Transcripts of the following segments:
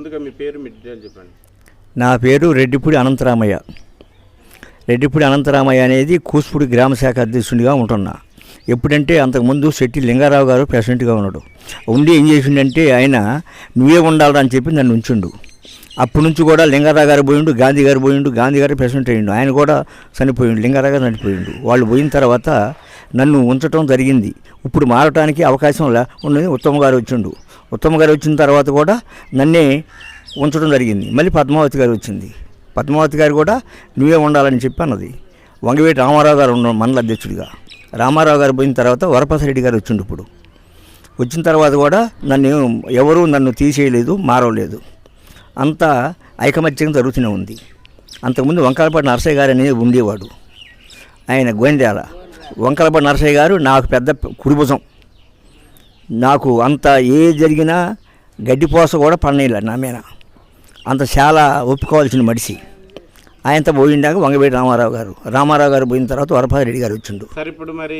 ముందుగా మీ పేరు, మీ డీటెయిల్ చెప్పండి. నా పేరు రెడ్డిపూడి అనంతరామయ్య. రెడ్డిపూడి అనంతరామయ్య అనేది కూసుపూడి గ్రామ శాఖ అధ్యక్షుడిగా ఉంటున్నా. ఎప్పుడంటే అంతకుముందు శెట్టి లింగారావు గారు ప్రెసిడెంట్గా ఉన్నాడు. ఉండి ఏం చేసిండంటే ఆయన నువ్వే ఉండాలని చెప్పి నన్ను ఉంచుండు. అప్పటి నుంచి కూడా లింగారావు గారు పోయిండు, గాంధీ గారు పోయిండు, గాంధీ గారు ప్రెసిడెంట్ అయ్యిండు, ఆయన కూడా చనిపోయిండు, లింగారావు గారు చనిపోయిండు. వాళ్ళు పోయిన తర్వాత నన్ను ఉంచడం జరిగింది. ఇప్పుడు మారటానికి అవకాశం ఉన్నది. ఉత్తమ్ గారు వచ్చిండు. ఉత్తమ్ గారు వచ్చిన తర్వాత కూడా నన్నే ఉంచడం జరిగింది. మళ్ళీ పద్మావతి గారు వచ్చింది. పద్మావతి గారు కూడా నువ్వే ఉండాలని చెప్పి అన్నది. వంగవేటి రామారావు గారు ఉన్న మండల అధ్యక్షుడిగా. రామారావు గారు పోయిన తర్వాత వరప్రసాదరెడ్డి గారు వచ్చిండు. ఇప్పుడు వచ్చిన తర్వాత కూడా ఎవరూ నన్ను తీసేయలేదు, మారవలేదు. అంతా ఐకమత్యం జరుగుతూనే ఉంది. అంతకుముందు వంకాలపాటి నరసయ్య గారు అనేది ఉండేవాడు. ఆయన గోండ్యాల. వంకాలపాటి నరసయ్య గారు నాకు పెద్ద కుడిభుజం. నాకు అంత ఏ జరిగినా గడ్డిపోస కూడా పడనీళ్ళ నా మీద. అంత చాలా ఒప్పుకోవాల్సిన మనిషి. ఆయనతో పోయిండాక వంగవేటి రామారావు గారు పోయిన తర్వాత వరప్రసాదరెడ్డి గారు వచ్చిండు. సరే, ఇప్పుడు మరి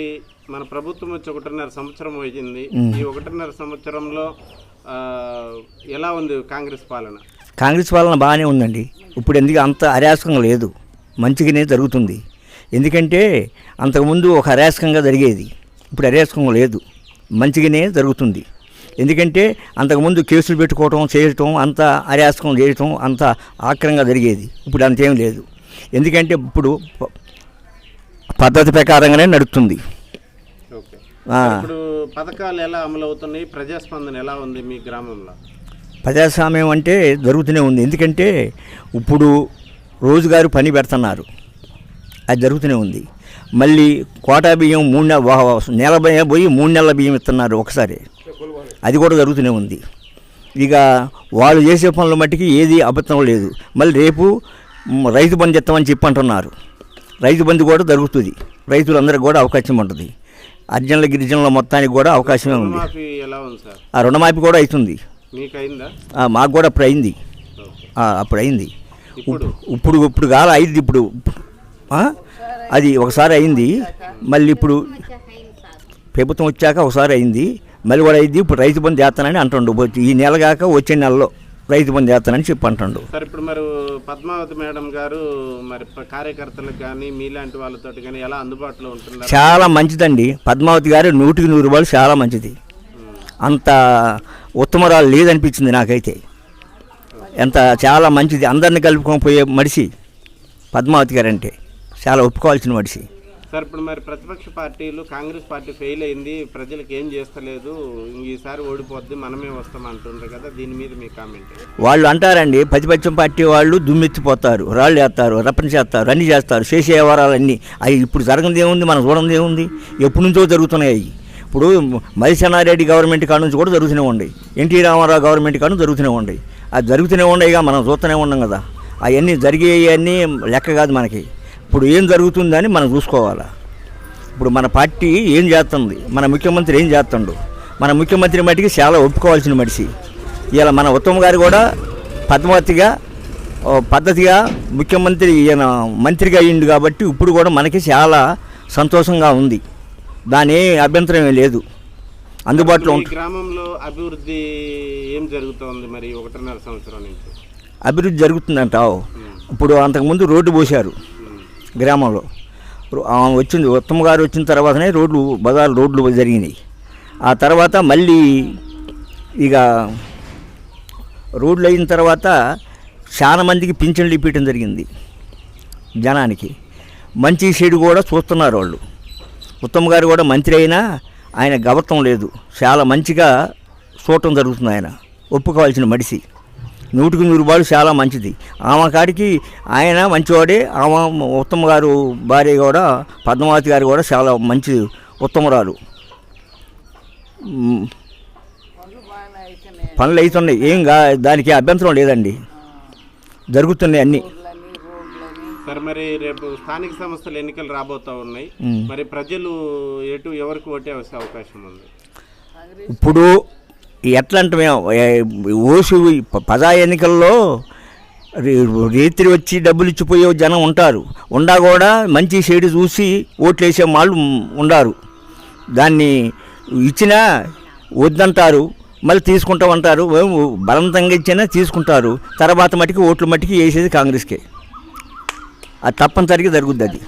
మన ప్రభుత్వం వచ్చి 1.5 సంవత్సరం అయింది. ఈ 1.5 సంవత్సరంలో ఎలా ఉంది కాంగ్రెస్ పాలన? కాంగ్రెస్ పాలన బాగానే ఉందండి. ఇప్పుడు ఎందుకు అంత అరాచకంగా లేదు, మంచిగానే జరుగుతుంది. ఎందుకంటే అంతకుముందు ఒక అరాచకంగా జరిగేది, ఇప్పుడు అరాచకంగా లేదు, మంచిగానే జరుగుతుంది. ఎందుకంటే అంతకుముందు కేసులు పెట్టుకోవటం చేయటం, అంత అరాచకం చేయటం, అంత ఆక్రంగా జరిగేది. ఇప్పుడు అంతేం లేదు. ఎందుకంటే ఇప్పుడు పద్ధతి ప్రకారంగానే నడుస్తుంది. ఇప్పుడు పథకాలు ఎలా అమలు అవుతున్నాయి? ప్రజాస్పందన ఎలా ఉంది మీ గ్రామంలో? ప్రజాస్వామ్యం అంటే జరుగుతూనే ఉంది. ఎందుకంటే ఇప్పుడు రోజుగారు పని పెడుతున్నారు, అది జరుగుతూనే ఉంది. మళ్ళీ కోటా బియ్యం 3 నెల పోయి 3 నెలల బియ్యం ఇస్తున్నారు ఒకసారి, అది కూడా జరుగుతూనే ఉంది. ఇక వాళ్ళు చేసే పనుల మట్టికి ఏది అబద్ధం లేదు. మళ్ళీ రేపు రైతు బంధు ఇస్తామని చెప్పి అంటున్నారు. రైతు బంధు కూడా జరుగుతుంది, రైతులందరికీ కూడా అవకాశం ఉంటుంది. అర్జనుల గిరిజనుల మొత్తానికి కూడా అవకాశమే ఉంది. ఆ రుణమాఫీ కూడా అవుతుంది. మాకు కూడా అప్పుడు అయింది. ఇప్పుడు కాల అయింది. ఇప్పుడు అది ఒకసారి అయింది. మళ్ళీ ఇప్పుడు ప్రభుత్వం వచ్చాక ఒకసారి అయింది, మళ్ళీ కూడా అయింది. ఇప్పుడు రైతు బంధు చేస్తానని అంటుండు. ఈ నెల కాక వచ్చే నెలలో రైతు బంధు చేస్తానని చెప్పి అంటుండు. సార్, ఇప్పుడు మరి పద్మావతి మేడం గారు మరి కార్యకర్తలకు కానీ మీలాంటి వాళ్ళతో కానీ ఎలా అందుబాటులో ఉంటున్నారు? చాలా మంచిదండి. పద్మావతి గారు 100కి 100 రూపాయలు చాలా మంచిది. అంత ఉత్తమరాలు లేదనిపించింది నాకైతే. చాలా మంచిది, అందరిని కలుపుకొని పోయే మనిషి పద్మావతి గారు అంటే. చాలా ఒప్పుకోవాల్సిన మనిషి. సార్, ఇప్పుడు మరి ప్రతిపక్ష పార్టీలు కాంగ్రెస్ పార్టీ ఫెయిల్ అయింది, ప్రజలకు ఏం చేస్తలేదు, ఈసారి ఓడిపోద్ది, మనమే వస్తామంటుండ్రు కదా, దీని మీద మీ కామెంట్? వాళ్ళు అంటారండి, ప్రతిపక్షం పార్టీ వాళ్ళు దుమ్మెత్తిపోతారు, రాళ్ళు వేస్తారు, రప్పని చేస్తారు, అన్నీ చేస్తారు, చేసే వ్యవహారాలన్నీ. అవి ఇప్పుడు జరగనిది ఏముంది, మనం చూడండి ఏముంది, ఎప్పటి నుంచో జరుగుతున్నాయి అవి. ఇప్పుడు మరిచెన్నారెడ్డి గవర్నమెంట్ కాడ నుంచి కూడా జరుగుతూనే ఉన్నాయి, ఎన్టీ రామారావు గవర్నమెంట్ కాడ నుంచి జరుగుతూనే ఉన్నాయి. అది జరుగుతూనే ఉండేగా, మనం చూస్తూనే ఉన్నాం కదా. అవన్నీ జరిగేవన్నీ లెక్క కాదు మనకి. ఇప్పుడు ఏం జరుగుతుందని మనం చూసుకోవాలి. ఇప్పుడు మన పార్టీ ఏం చేస్తుంది, మన ముఖ్యమంత్రి ఏం చేస్తుండు. మన ముఖ్యమంత్రి మట్టికి చాలా ఒప్పుకోవాల్సిన మనిషి. ఇలా మన ఉత్తమ్ గారు కూడా పద్ధతిగా ముఖ్యమంత్రి ఈయన మంత్రిగా అయ్యిండు కాబట్టి ఇప్పుడు కూడా మనకి చాలా సంతోషంగా ఉంది. దాని అభ్యంతరం ఏం లేదు, అందుబాటులో ఉంటుంది. గ్రామంలో అభివృద్ధి ఏం జరుగుతుంది మరి 1.5 సంవత్సరం నుంచి? అభివృద్ధి జరుగుతుందంటావు. ఇప్పుడు అంతకుముందు రోడ్డు పోశారు గ్రామంలో. వచ్చింది ఉత్తమ్ గారు వచ్చిన తర్వాతనే బజార్ రోడ్లు జరిగినాయి. ఆ తర్వాత మళ్ళీ ఇక రోడ్లు అయిన తర్వాత చాలా మందికి పింఛన్లు ఇప్పించడం జరిగింది. జనానికి మంచి చెడు కూడా చూస్తున్నారు వాళ్ళు. ఉత్తమ్ గారు కూడా మంత్రి అయినా ఆయన గవర్తం లేదు, చాలా మంచిగా చూడటం జరుగుతుంది. ఆయన ఒప్పుకోవాల్సిన మనిషి, 100కి 100 రూపాయలు చాలా మంచిది. ఆమె కాడికి ఆయన మంచివాడే. ఆమె ఉత్తమ్ గారు భార్య కూడా పద్మావతి గారు కూడా చాలా మంచి ఉత్తమరాలు. పనులు అవుతున్నాయి, దానికి అభ్యంతరం లేదండి, జరుగుతున్నాయి అన్నీ. సార్, మరి రేపు స్థానిక సంస్థల ఎన్నికలు రాబోతూ ఉన్నాయి. మరి ప్రజలు ఎవరికి ఓటే వచ్చే అవకాశం ఉంది? ఇప్పుడు ఎట్లా అంటే ప్రజా ఎన్నికల్లో రేత్రి వచ్చి డబ్బులు ఇచ్చిపోయే జనం ఉంటారు. ఉండా కూడా మంచి షేడు చూసి ఓట్లు వేసే వాళ్ళు ఉండారు. దాన్ని ఇచ్చినా వద్దంటారు, మళ్ళీ తీసుకుంటామంటారు, బలవంతంగా ఇచ్చినా తీసుకుంటారు, తర్వాత మటుకు ఓట్లు మట్టుకు వేసేది కాంగ్రెస్కే. అది తప్పనిసరిగా జరుగుద్ది అది.